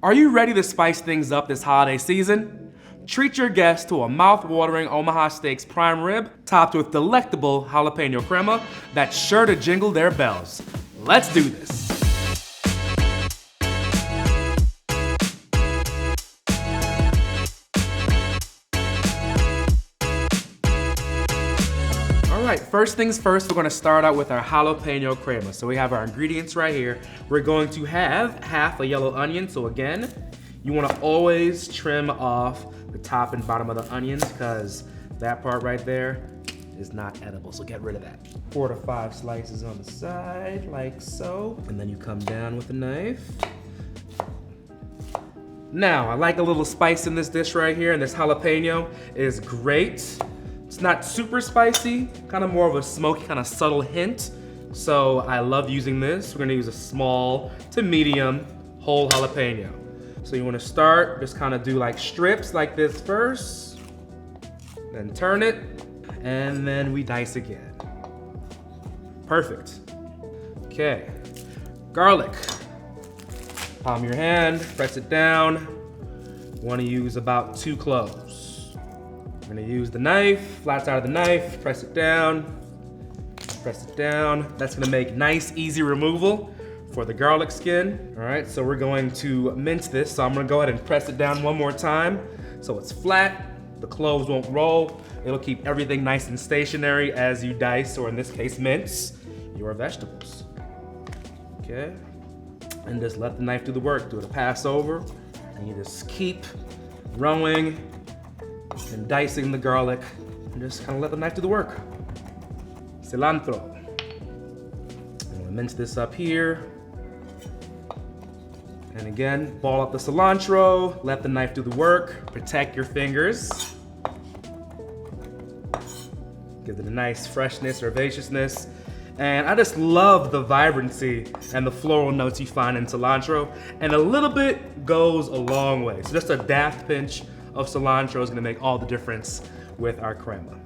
Are you ready to spice things up this holiday season? Treat your guests to a mouth-watering Omaha Steaks prime rib topped with delectable Jalapeño Crema that's sure to jingle their bells. Let's do this. All right, first things first, we're gonna start out with our Jalapeño Crema. So we have our ingredients right here. We're going to have half a yellow onion. So again, you wanna always trim off the top and bottom of the onions because that part right there is not edible, so get rid of that. 4 to 5 slices on the side, like so. And then you come down with a knife. Now, I like a little spice in this dish right here, and this jalapeno is great. It's not super spicy, kind of more of a smoky, kind of subtle hint. So I love using this. We're gonna use a small to medium whole jalapeno. So you wanna start, just kind of do like strips like this first, then turn it, and then we dice again. Perfect. Okay, garlic. Palm your hand, press it down. You wanna use about 2 cloves. I'm gonna use the knife, flat side of the knife, press it down. That's gonna make nice, easy removal for the garlic skin. All right, so we're going to mince this. So I'm gonna go ahead and press it down one more time so it's flat, the cloves won't roll. It'll keep everything nice and stationary as you dice, or in this case, mince your vegetables. Okay, and just let the knife do the work. Do it a pass over, and you just keep rowing and dicing the garlic, and just kind of let the knife do the work. Cilantro. I'm gonna mince this up here. And again, ball up the cilantro, let the knife do the work, protect your fingers. Give it a nice freshness, herbaceousness. And I just love the vibrancy and the floral notes you find in cilantro, and a little bit goes a long way. So just a daft pinch of cilantro is gonna make all the difference with our crema.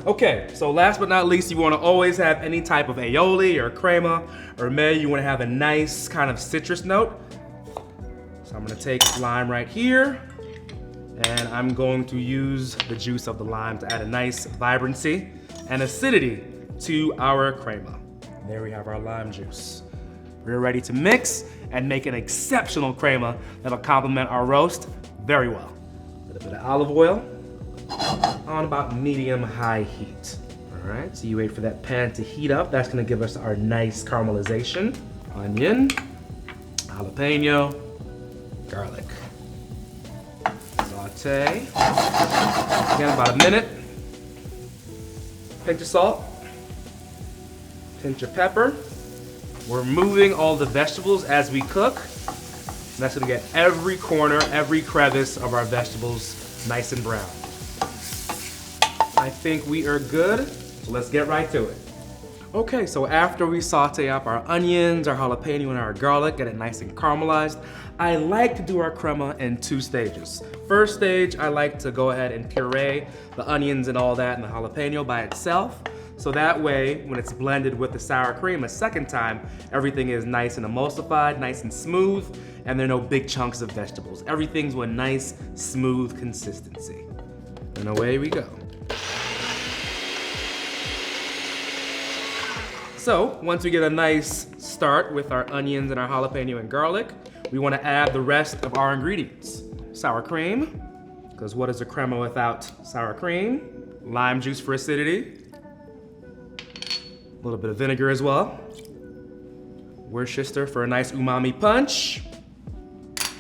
Okay, so last but not least, you wanna always have any type of aioli or crema or may. You wanna have a nice kind of citrus note. So I'm gonna take lime right here, and I'm going to use the juice of the lime to add a nice vibrancy and acidity to our crema. There we have our lime juice. We're ready to mix and make an exceptional crema that'll complement our roast very well. A little bit of olive oil on about medium-high heat. All right, so you wait for that pan to heat up. That's gonna give us our nice caramelization. Onion, jalapeno, garlic. Saute. Again, about a minute. Pinch of salt, pinch of pepper. We're moving all the vegetables as we cook. And that's gonna get every corner, every crevice of our vegetables nice and brown. I think we are good, so let's get right to it. Okay, so after we saute up our onions, our jalapeno, and our garlic, get it nice and caramelized, I like to do our crema in 2 stages. First stage, I like to go ahead and puree the onions and all that and the jalapeno by itself. So that way, when it's blended with the sour cream a second time, everything is nice and emulsified, nice and smooth, and there are no big chunks of vegetables. Everything's with nice, smooth consistency. And away we go. So, once we get a nice start with our onions and our jalapeno and garlic, we wanna add the rest of our ingredients. Sour cream, because what is a crema without sour cream? Lime juice for acidity. A little bit of vinegar as well. Worcester for a nice umami punch.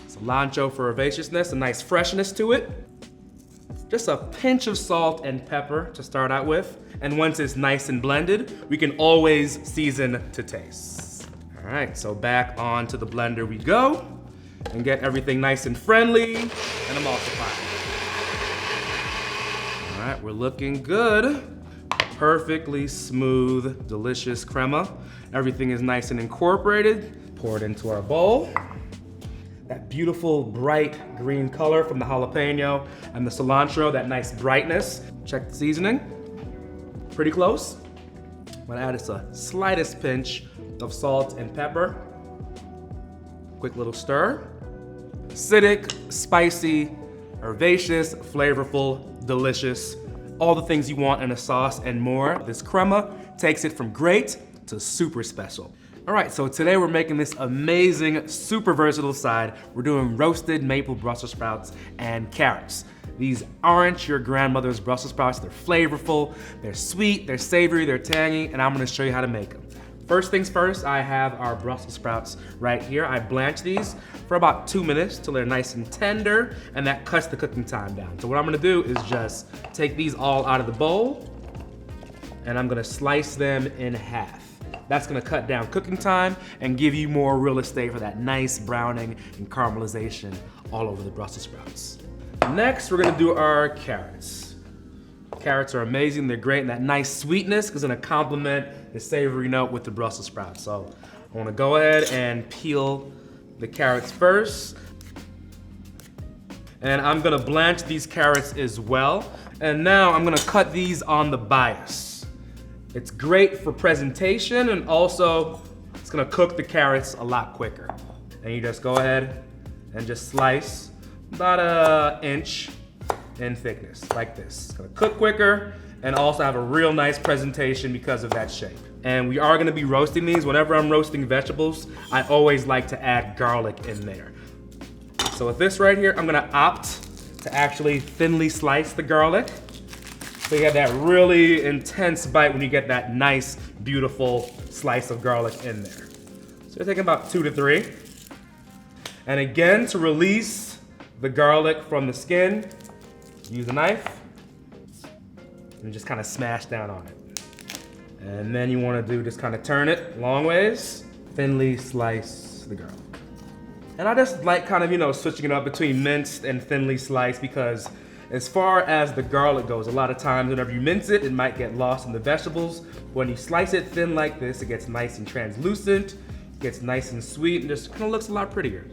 Cilantro for herbaceousness, a nice freshness to it. Just a pinch of salt and pepper to start out with. And once it's nice and blended, we can always season to taste. All right, so back onto the blender we go and get everything nice and friendly and emulsified. All right, we're looking good. Perfectly smooth, delicious crema. Everything is nice and incorporated. Pour it into our bowl. That beautiful bright green color from the jalapeno and the cilantro, that nice brightness. Check the seasoning. Pretty close. I'm gonna add just a slightest pinch of salt and pepper. Quick little stir. Acidic, spicy, herbaceous, flavorful, delicious. All the things you want in a sauce and more. This crema takes it from great to super special. All right, so today we're making this amazing, super versatile side. We're doing roasted maple Brussels sprouts and carrots. These aren't your grandmother's Brussels sprouts. They're flavorful, they're sweet, they're savory, they're tangy, and I'm gonna show you how to make them. First things first, I have our Brussels sprouts right here. I blanch these for about 2 minutes till they're nice and tender, and that cuts the cooking time down. So what I'm gonna do is just take these all out of the bowl, and I'm gonna slice them in half. That's gonna cut down cooking time and give you more real estate for that nice browning and caramelization all over the Brussels sprouts. Next, we're gonna do our carrots. Carrots are amazing, they're great, and that nice sweetness is gonna complement the savory note with the Brussels sprouts. So I wanna go ahead and peel the carrots first. And I'm gonna blanch these carrots as well. And now I'm gonna cut these on the bias. It's great for presentation, and also it's gonna cook the carrots a lot quicker. And you just go ahead and just slice about an inch in thickness, like this. It's gonna cook quicker and also have a real nice presentation because of that shape. And we are gonna be roasting these. Whenever I'm roasting vegetables, I always like to add garlic in there. So with this right here, I'm gonna opt to actually thinly slice the garlic. So you have that really intense bite when you get that nice, beautiful slice of garlic in there. So you're taking about 2 to 3. And again, to release the garlic from the skin, use a knife and just kind of smash down on it. And then you want to do just kind of turn it long ways, thinly slice the garlic. And I just like kind of, switching it up between minced and thinly sliced, because as far as the garlic goes, a lot of times whenever you mince it, it might get lost in the vegetables. When you slice it thin like this, it gets nice and translucent, gets nice and sweet, and just kind of looks a lot prettier.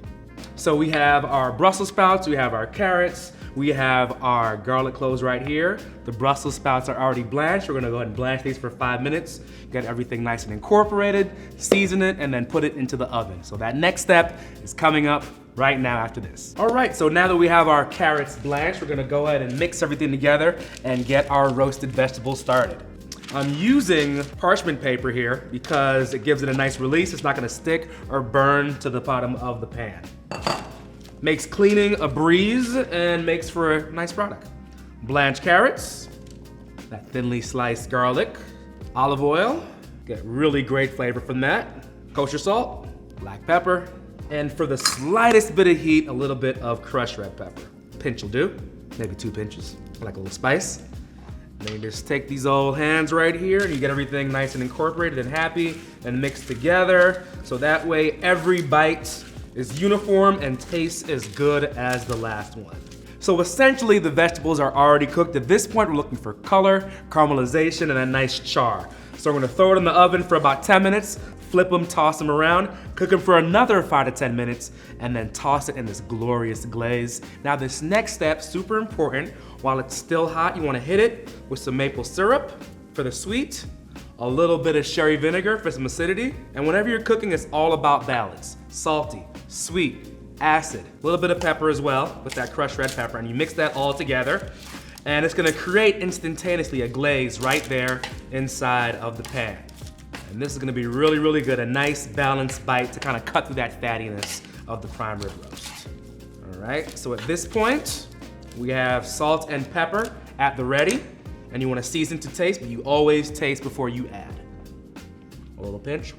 So we have our Brussels sprouts, we have our carrots, we have our garlic cloves right here. The Brussels sprouts are already blanched. We're gonna go ahead and blanch these for 5 minutes, get everything nice and incorporated, season it, and then put it into the oven. So that next step is coming up right now after this. All right, so now that we have our carrots blanched, we're gonna go ahead and mix everything together and get our roasted vegetables started. I'm using parchment paper here because it gives it a nice release. It's not gonna stick or burn to the bottom of the pan. Makes cleaning a breeze and makes for a nice product. Blanched carrots, that thinly sliced garlic, olive oil, get really great flavor from that. Kosher salt, black pepper, and for the slightest bit of heat, a little bit of crushed red pepper. Pinch will do, maybe 2 pinches, I like a little spice. And then you just take these old hands right here and you get everything nice and incorporated and happy and mixed together. So that way every bite is uniform and tastes as good as the last one. So essentially the vegetables are already cooked. At this point, we're looking for color, caramelization, and a nice char. So we're gonna throw it in the oven for about 10 minutes, flip them, toss them around, cook them for another 5 to 10 minutes, and then toss it in this glorious glaze. Now this next step, super important, while it's still hot, you wanna hit it with some maple syrup for the sweet, a little bit of sherry vinegar for some acidity, and whenever you're cooking, it's all about balance. Salty, sweet, acid, a little bit of pepper as well with that crushed red pepper, and you mix that all together, and it's gonna create instantaneously a glaze right there inside of the pan. And this is gonna be really, really good, a nice balanced bite to kind of cut through that fattiness of the prime rib roast. All right, so at this point, we have salt and pepper at the ready, and you wanna season to taste, but you always taste before you add. A little pinch.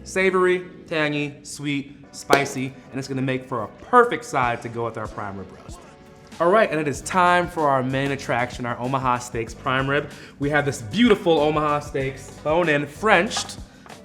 Savory, tangy, sweet, spicy, and it's gonna make for a perfect side to go with our prime rib roast. All right, and it is time for our main attraction, our Omaha Steaks prime rib. We have this beautiful Omaha Steaks bone-in Frenched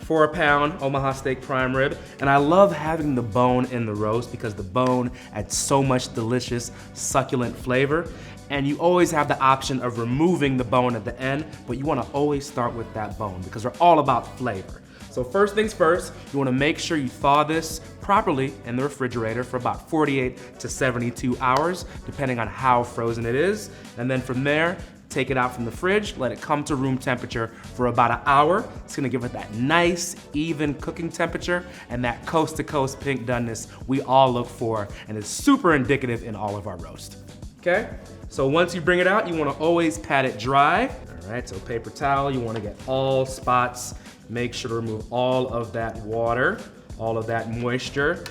4-pound Omaha steak prime rib. And I love having the bone in the roast because the bone adds so much delicious, succulent flavor. And you always have the option of removing the bone at the end, but you wanna always start with that bone because we're all about flavor. So first things first, you wanna make sure you thaw this properly in the refrigerator for about 48 to 72 hours, depending on how frozen it is. And then from there, take it out from the fridge, let it come to room temperature for about an hour. It's gonna give it that nice, even cooking temperature and that coast-to-coast pink doneness we all look for, and is super indicative in all of our roast. Okay? So once you bring it out, you wanna always pat it dry. All right, so paper towel, you wanna get all spots. Make sure to remove all of that water, all of that moisture,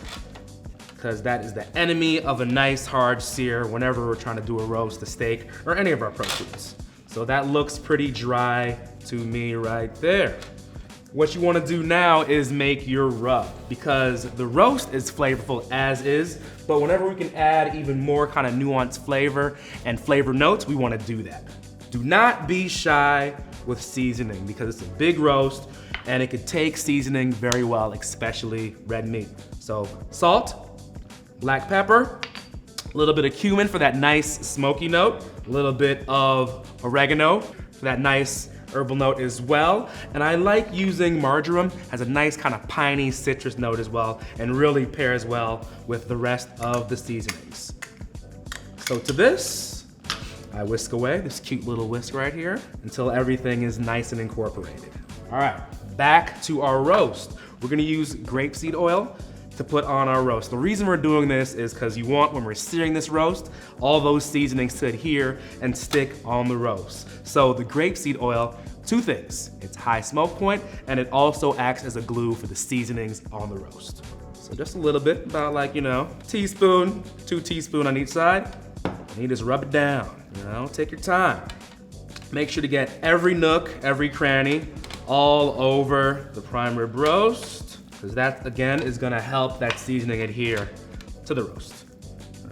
because that is the enemy of a nice hard sear whenever we're trying to do a roast, a steak, or any of our proteins. So that looks pretty dry to me right there. What you want to do now is make your rub, because the roast is flavorful as is, but whenever we can add even more kind of nuanced flavor and flavor notes, we want to do that. Do not be shy with seasoning, because it's a big roast and it could take seasoning very well, especially red meat. So salt, black pepper, a little bit of cumin for that nice smoky note, a little bit of oregano for that nice herbal note as well. And I like using marjoram, has a nice kind of piney citrus note as well, and really pairs well with the rest of the seasonings. So to this, I whisk away this cute little whisk right here until everything is nice and incorporated. All right, back to our roast. We're gonna use grapeseed oil to put on our roast. The reason we're doing this is because you want, when we're searing this roast, all those seasonings to adhere and stick on the roast. So the grapeseed oil, two things. It's high smoke point, and it also acts as a glue for the seasonings on the roast. So just a little bit, about like, teaspoon, 2 teaspoons on each side. And you just rub it down, take your time. Make sure to get every nook, every cranny, all over the prime rib roast, because that, again, is gonna help that seasoning adhere to the roast.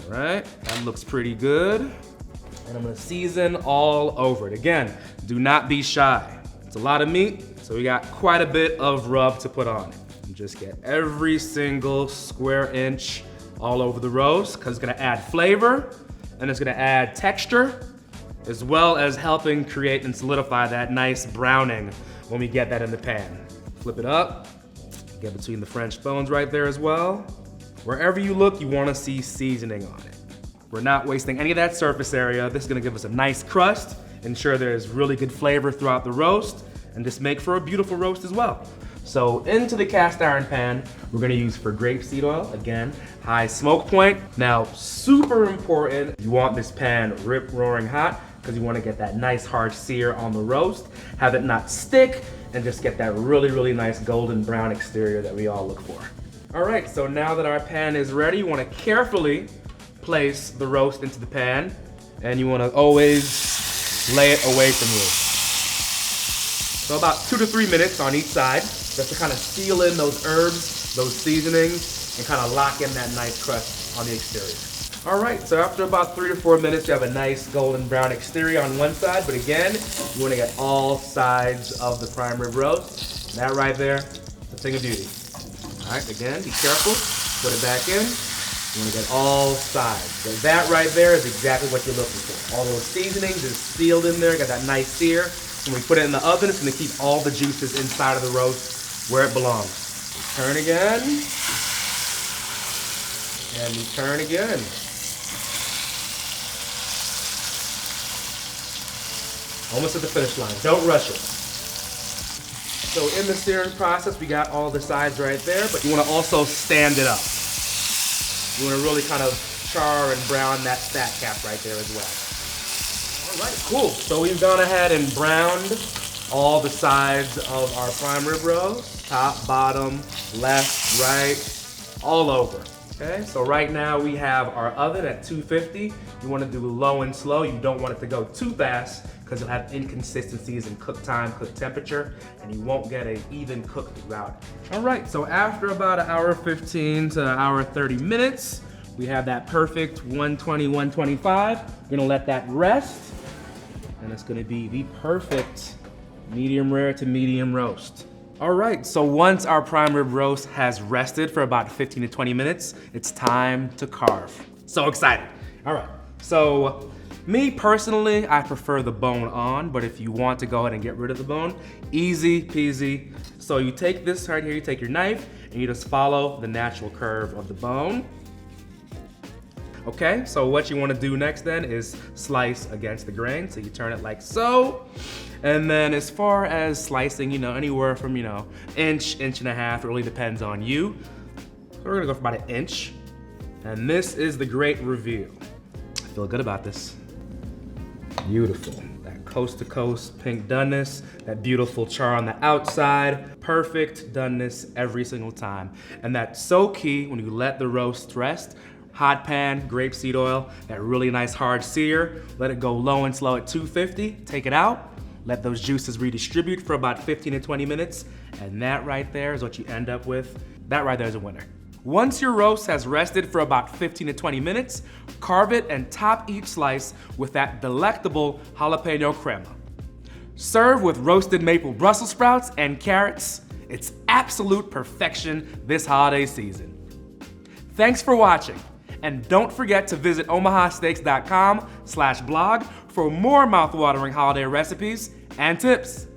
All right, that looks pretty good. And I'm gonna season all over it. Again, do not be shy. It's a lot of meat, so we got quite a bit of rub to put on it. And just get every single square inch all over the roast, because it's gonna add flavor, and it's gonna add texture, as well as helping create and solidify that nice browning when we get that in the pan. Flip it up. Get between the French bones right there as well. Wherever you look, you want to see seasoning on it. We're not wasting any of that surface area. This is going to give us a nice crust, ensure there's really good flavor throughout the roast, and just make for a beautiful roast as well. So into the cast iron pan, we're going to use for grapeseed oil, again, high smoke point. Now, super important, you want this pan rip-roaring hot, because you want to get that nice hard sear on the roast, have it not stick, and just get that really, really nice golden brown exterior that we all look for. All right, so now that our pan is ready, you want to carefully place the roast into the pan, and you want to always lay it away from you. So about 2 to 3 minutes on each side, just to kind of seal in those herbs, those seasonings, and kind of lock in that nice crust on the exterior. All right, so after about 3 to 4 minutes, you have a nice golden brown exterior on one side, but again, you wanna get all sides of the prime rib roast. That right there, the thing of beauty. All right, again, be careful, put it back in. You wanna get all sides. So that right there is exactly what you're looking for. All those seasonings is sealed in there, got that nice sear. When we put it in the oven, it's gonna keep all the juices inside of the roast where it belongs. Turn again, and we turn again. Almost at the finish line, don't rush it. So in the searing process, we got all the sides right there, but you wanna also stand it up. You wanna really kind of char and brown that fat cap right there as well. All right, cool. So we've gone ahead and browned all the sides of our prime rib roast, top, bottom, left, right, all over. Okay, so right now we have our oven at 250. You wanna do low and slow. You don't want it to go too fast, because you'll have inconsistencies in cook time, cook temperature, and you won't get an even cook throughout. All right, so after about an hour 15 to an hour 30 minutes, we have that perfect 120, 125. We're gonna let that rest, and it's gonna be the perfect medium rare to medium roast. All right, so once our prime rib roast has rested for about 15 to 20 minutes, it's time to carve. So excited. All right, so me personally, I prefer the bone on, but if you want to go ahead and get rid of the bone, easy peasy. So you take this right here, you take your knife, and you just follow the natural curve of the bone. Okay, so what you wanna do next then is slice against the grain. So you turn it like so. And then as far as slicing, anywhere from, inch and a half, it really depends on you. So we're gonna go for about an inch. And this is the great reveal. I feel good about this. Beautiful. That coast to coast pink doneness, that beautiful char on the outside, perfect doneness every single time. And that's so key when you let the roast rest. Hot pan, grapeseed oil, that really nice hard sear. Let it go low and slow at 250, take it out, let those juices redistribute for about 15 to 20 minutes, and that right there is what you end up with. That right there is a winner. Once your roast has rested for about 15 to 20 minutes, carve it and top each slice with that delectable Jalapeño Crema. Serve with roasted maple Brussels sprouts and carrots. It's absolute perfection this holiday season. Thanks for watching. And don't forget to visit omahasteaks.com/blog for more mouthwatering holiday recipes and tips.